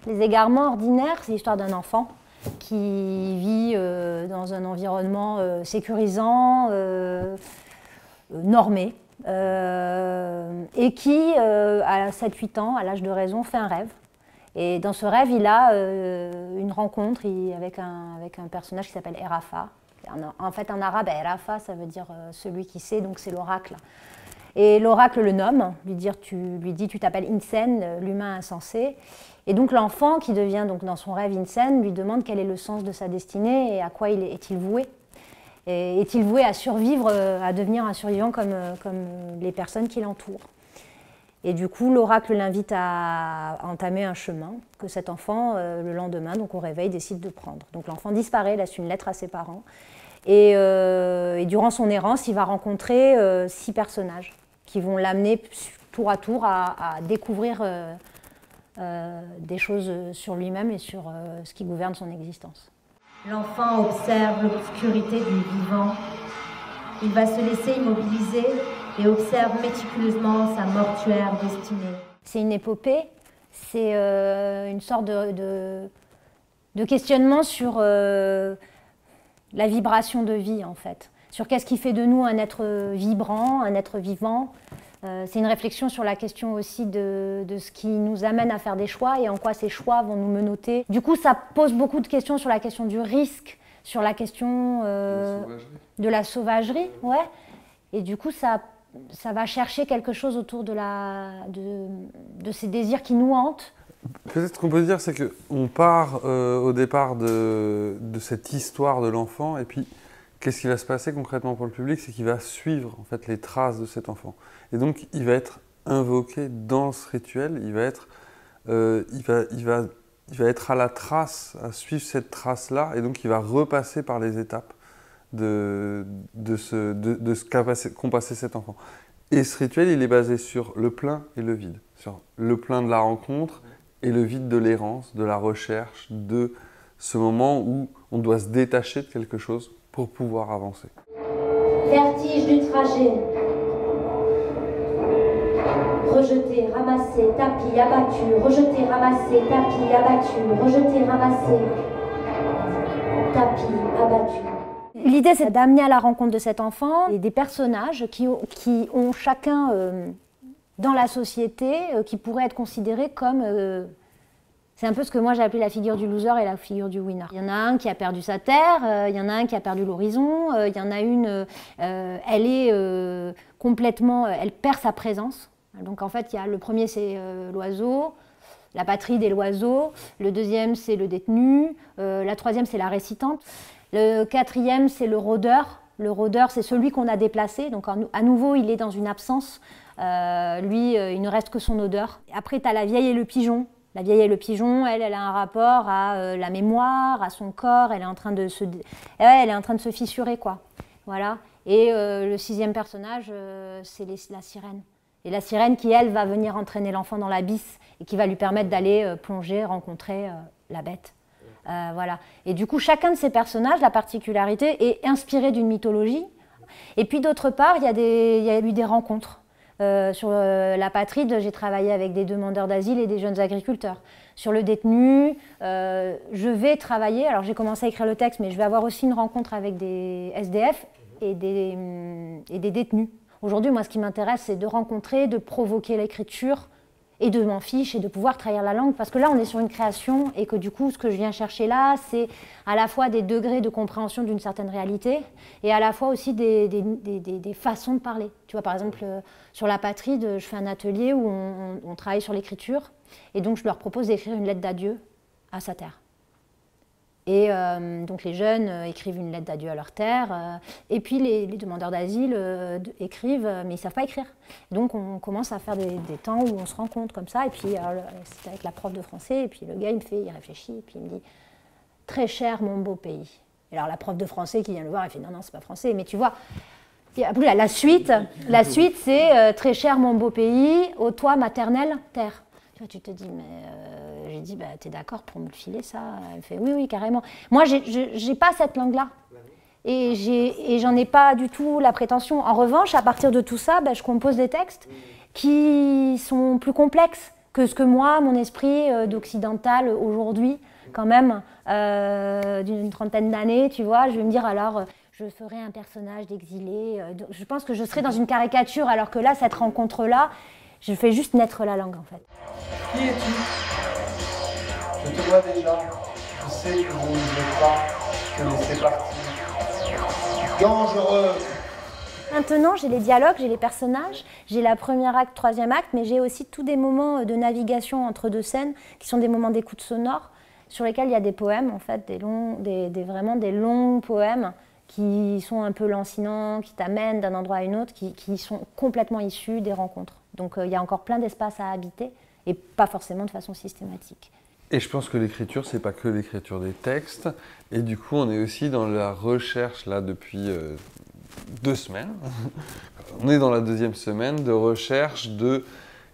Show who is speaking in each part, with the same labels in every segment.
Speaker 1: Les égarements ordinaires, c'est l'histoire d'un enfant qui vit dans un environnement sécurisant, normé, et qui, à 7-8 ans, à l'âge de raison, fait un rêve. Et dans ce rêve, il a une rencontre avec un personnage qui s'appelle Erafa. En fait, en arabe, Erafa, ça veut dire celui qui sait, donc c'est l'oracle. Et l'oracle le nomme, lui dit tu t'appelles Insen, l'humain insensé. Et donc l'enfant, qui devient donc dans son rêve Insen, lui demande quel est le sens de sa destinée et à quoi est-il voué. Et est-il voué à survivre, à devenir un survivant comme les personnes qui l'entourent. Et du coup, l'oracle l'invite à entamer un chemin que cet enfant, le lendemain, donc au réveil, décide de prendre. Donc l'enfant disparaît, laisse une lettre à ses parents. Et durant son errance, il va rencontrer 6 personnages qui vont l'amener tour à tour à découvrir des choses sur lui-même et sur ce qui gouverne son existence.
Speaker 2: L'enfant observe l'obscurité du vivant. Il va se laisser immobiliser et observe méticuleusement sa mortuaire destinée.
Speaker 1: C'est une épopée, c'est une sorte de questionnement sur la vibration de vie, en fait. Sur qu'est-ce qui fait de nous un être vibrant, un être vivant. C'est une réflexion sur la question aussi de ce qui nous amène à faire des choix et en quoi ces choix vont nous menotter. Du coup, ça pose beaucoup de questions sur la question du risque, sur la question de la sauvagerie. Ouais. Et du coup, ça va chercher quelque chose autour de ces désirs qui nous hantent.
Speaker 3: Peut-être ce qu'on peut dire, c'est qu'on part au départ de cette histoire de l'enfant, et puis qu'est-ce qui va se passer concrètement pour le public, c'est qu'il va suivre en fait les traces de cet enfant. Et donc il va être invoqué dans ce rituel, il va être à la trace, à suivre cette trace-là, et donc il va repasser par les étapes de ce qu'ont passé cet enfant. Et ce rituel, il est basé sur le plein et le vide, sur le plein de la rencontre et le vide de l'errance, de la recherche, de ce moment où on doit se détacher de quelque chose pour pouvoir avancer.
Speaker 2: Vertige du trajet. Rejeté, ramassé, tapis, abattu. Rejeté, ramassé, tapis, abattu. Rejeté, ramassé, tapis, abattu.
Speaker 1: L'idée, c'est d'amener à la rencontre de cet enfant et des personnages qui ont chacun dans la société, qui pourraient être considérés comme... c'est un peu ce que moi j'ai appelé la figure du loser et la figure du winner. Il y en a un qui a perdu sa terre, il y en a un qui a perdu l'horizon, il y en a une, elle est complètement... elle perd sa présence. Donc en fait, le premier c'est l'oiseau, la patrie des l'oiseau, le deuxième c'est le détenu, la troisième c'est la récitante. Le quatrième, c'est le rôdeur. Le rôdeur, c'est celui qu'on a déplacé. Donc, à nouveau, il est dans une absence. Lui, il ne reste que son odeur. Après, tu as la vieille et le pigeon. La vieille et le pigeon, elle a un rapport à la mémoire, à son corps. Elle est en train de se fissurer, quoi. Voilà. Et le 6e personnage, c'est la sirène. Et la sirène qui, elle, va venir entraîner l'enfant dans l'abysse et qui va lui permettre d'aller plonger, rencontrer la bête. Voilà. Et du coup, chacun de ces personnages, la particularité, est inspiré d'une mythologie. Et puis d'autre part, il y a eu des rencontres. Sur la Patride, j'ai travaillé avec des demandeurs d'asile et des jeunes agriculteurs. Sur le détenu, je vais travailler, alors j'ai commencé à écrire le texte, mais je vais avoir aussi une rencontre avec des SDF et des détenus. Aujourd'hui, moi, ce qui m'intéresse, c'est de rencontrer, de provoquer l'écriture, et de m'en fiche et de pouvoir trahir la langue, parce que là on est sur une création et que du coup ce que je viens chercher là c'est à la fois des degrés de compréhension d'une certaine réalité et à la fois aussi des façons de parler. Tu vois, par exemple sur la Patride, je fais un atelier où on travaille sur l'écriture et donc je leur propose d'écrire une lettre d'adieu à sa terre. Et donc les jeunes écrivent une lettre d'adieu à leur terre, et puis les demandeurs d'asile écrivent, mais ils ne savent pas écrire. Donc on commence à faire des temps où on se rencontre comme ça, et puis c'est avec la prof de français, et puis le gars il réfléchit, et puis il me dit « Très cher mon beau pays ». Et alors la prof de français qui vient le voir, elle fait « Non, non, c'est pas français », mais tu vois, la suite c'est « Très cher mon beau pays, ô toi maternelle terre ». Tu te dis, mais j'ai dit, bah, t'es d'accord pour me le filer ça? Elle fait, oui, oui, carrément. Moi, j'ai pas cette langue-là. Et j'en ai pas du tout la prétention. En revanche, à partir de tout ça, bah, je compose des textes qui sont plus complexes que ce que moi, mon esprit d'occidental aujourd'hui, quand même, d'une trentaine d'années, tu vois, je vais me dire alors, je ferai un personnage d'exilé. Je pense que je serai dans une caricature, alors que là, cette rencontre-là, je fais juste naître la langue, en fait.
Speaker 4: Qui es-tu? Je te vois déjà. Je sais que vous ne voulez pas te laisser partir. Dangereux.
Speaker 1: Maintenant, j'ai les dialogues, j'ai les personnages, j'ai la première acte, troisième acte, mais j'ai aussi tous des moments de navigation entre deux scènes, qui sont des moments d'écoute sonore, sur lesquels il y a des poèmes, en fait, vraiment des longs poèmes, qui sont un peu lancinants, qui t'amènent d'un endroit à un autre, qui sont complètement issus des rencontres. Donc il y a encore plein d'espace à habiter, et pas forcément de façon systématique.
Speaker 3: Et je pense que l'écriture, c'est pas que l'écriture des textes. Et du coup, on est aussi dans la recherche, là, depuis 2 semaines. On est dans la 2e semaine de recherche de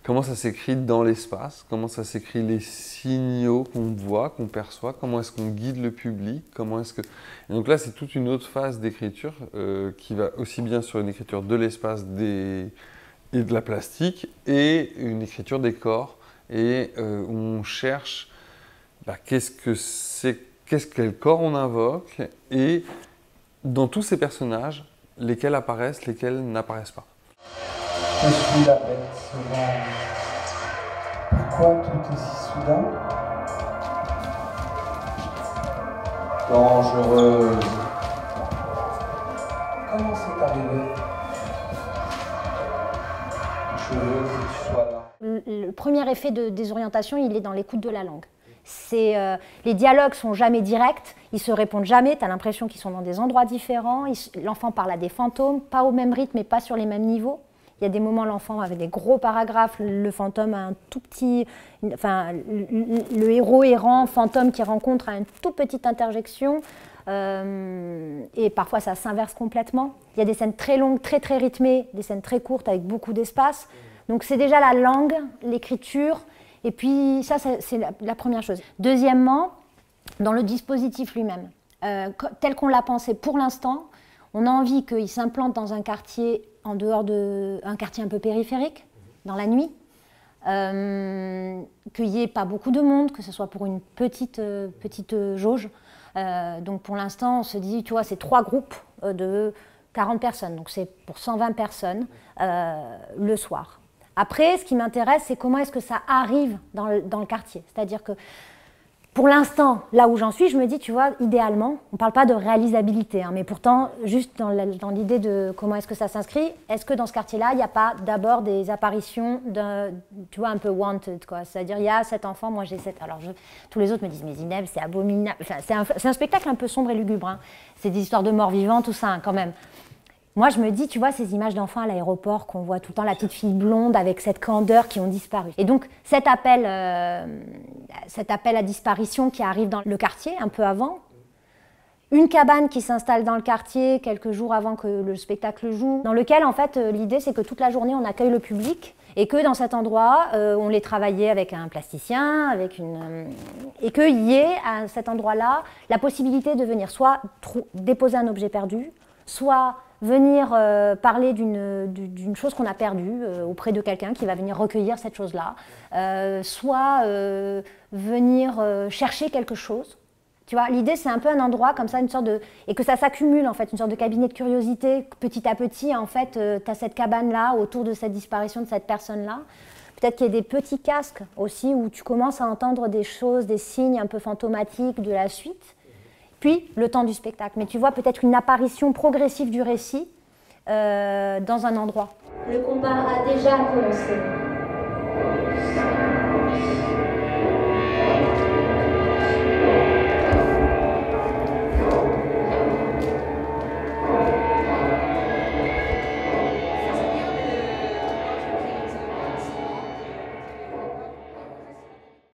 Speaker 3: comment ça s'écrit dans l'espace, comment ça s'écrit les signaux qu'on voit, qu'on perçoit, comment est-ce qu'on guide le public, comment est-ce que... Et donc là, c'est toute une autre phase d'écriture qui va aussi bien sur une écriture de l'espace et de la plastique et une écriture des corps et où on cherche quel corps on invoque et dans tous ces personnages, lesquels apparaissent, lesquels n'apparaissent pas.
Speaker 4: Je suis la bête sauvage. Pourquoi tout est si soudain? Dangereuse. Comment c'est arrivé? Je veux que tu sois là.
Speaker 1: Le premier effet de désorientation, il est dans l'écoute de la langue. Les dialogues sont jamais directs, ils se répondent jamais, tu as l'impression qu'ils sont dans des endroits différents, l'enfant parle à des fantômes, pas au même rythme et pas sur les mêmes niveaux. Il y a des moments, l'enfant avec des gros paragraphes, le fantôme a un tout petit... Enfin, le héros errant, fantôme qui rencontre a une toute petite interjection, et parfois ça s'inverse complètement. Il y a des scènes très longues, très très rythmées, des scènes très courtes avec beaucoup d'espace. Donc c'est déjà la langue, l'écriture. Et puis ça, c'est la première chose. Deuxièmement, dans le dispositif lui-même, tel qu'on l'a pensé pour l'instant, on a envie qu'il s'implante dans un quartier en dehors un quartier un peu périphérique, dans la nuit, qu'il n'y ait pas beaucoup de monde, que ce soit pour une petite jauge. Donc pour l'instant, on se dit, tu vois, c'est 3 groupes de 40 personnes, donc c'est pour 120 personnes le soir. Après, ce qui m'intéresse, c'est comment est-ce que ça arrive dans le quartier. C'est-à-dire que, pour l'instant, là où j'en suis, je me dis, tu vois, idéalement, on ne parle pas de réalisabilité, hein, mais pourtant, juste dans l'idée de comment est-ce que ça s'inscrit, est-ce que dans ce quartier-là, il n'y a pas d'abord des apparitions, tu vois, un peu wanted, quoi. C'est-à-dire, il y a cet enfant, moi j'ai cette... Alors, tous les autres me disent, mais Zineb, c'est abominable. Enfin, c'est un spectacle un peu sombre et lugubre, hein. C'est des histoires de morts vivants, tout ça, hein, quand même. Moi, je me dis, tu vois, ces images d'enfants à l'aéroport qu'on voit tout le temps, la petite fille blonde avec cette candeur qui ont disparu. Et donc, cet appel à disparition qui arrive dans le quartier, un peu avant, une cabane qui s'installe dans le quartier quelques jours avant que le spectacle joue, dans lequel, en fait, l'idée, c'est que toute la journée, on accueille le public et que dans cet endroit, on les travaillait avec un plasticien, et qu'il y ait, à cet endroit-là, la possibilité de venir soit déposer un objet perdu, soit venir parler d'une chose qu'on a perdue auprès de quelqu'un qui va venir recueillir cette chose-là, soit venir chercher quelque chose. Tu vois, l'idée, c'est un peu un endroit comme ça, une sorte de... Et que ça s'accumule, en fait, une sorte de cabinet de curiosité. Petit à petit, en fait, tu as cette cabane-là autour de cette disparition de cette personne-là. Peut-être qu'il y a des petits casques aussi où tu commences à entendre des choses, des signes un peu fantomatiques de la suite. Puis le temps du spectacle. Mais tu vois peut-être une apparition progressive du récit dans un endroit.
Speaker 2: Le combat a déjà commencé.